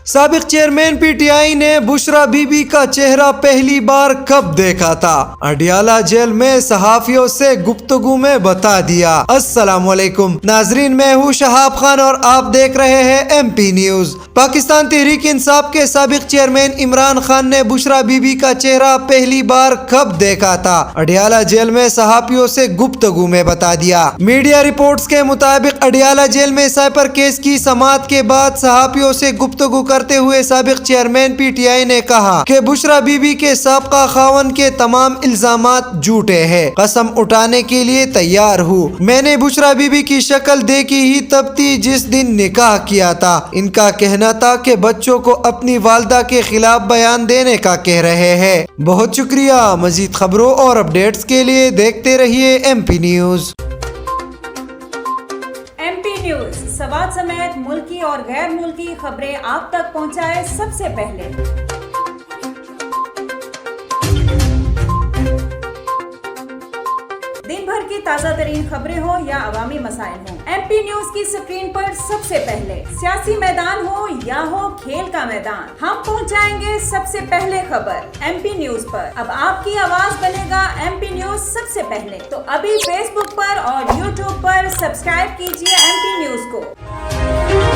سابق chairman P T I نے بشرا be be کا چہرہ پہلی بار کب دیکھا تھا؟ اڈیالہ جیل میں صحافیوں سے گفتگو میں بتا دیا۔ السلام علیکم ناظرین، میں ہوں شہاب خان اور آپ دیکھ رہے ہیں M P news. Pakistan Tehreek Insaf کے سابق چیئرمین عمران خان نے بشرا بی بی کا چہرہ پہلی بار کب دیکھا تھا؟ اڈیالہ جیل میں صحافیوں سے گفتگو میں بتا دیا۔ میڈیا رپورٹس کے مطابق اڈیالہ جیل میں سائپر کیس کی سماعت کے بعد صحافیوں سے گفتگو کرتے ہوئے سابق چیئرمین پی ٹی آئی نے کہا کہ بشرا بی بی کے سابقہ خاوند کے تمام الزامات جھوٹے ہیں، قسم اٹھانے کے لیے تیار ہوں۔ میں نے بشرا بی بی کی شکل دیکھی ہی تب تھی جس دن نکاح کیا تھا۔ ان کا کہنا تھا کہ بچوں کو اپنی والدہ کے خلاف بیان دینے کا کہہ رہے ہیں۔ بہت شکریہ۔ مزید خبروں اور اپڈیٹس کے لیے دیکھتے رہیے M P news. M P news Swat سمیت ملکی اور غیر ملکی خبریں آپ تک پہنچائے سب سے پہلے۔ دن بھر کی تازہ ترین خبریں ہوں یا عوامی مسائل ہوں، ایم پی نیوز کی سکرین پر سب سے پہلے۔ سیاسی میدان ہو یا ہو کھیل کا میدان، ہم پہنچائیں گے سب سے پہلے خبر ایم پی نیوز پر۔ اب آپ کی آواز بنے گا ایم پی نیوز سب سے پہلے، تو ابھی فیس بک پر اور یوٹیوب پر سبسکرائب کیجیے ایم پی نیوز کو۔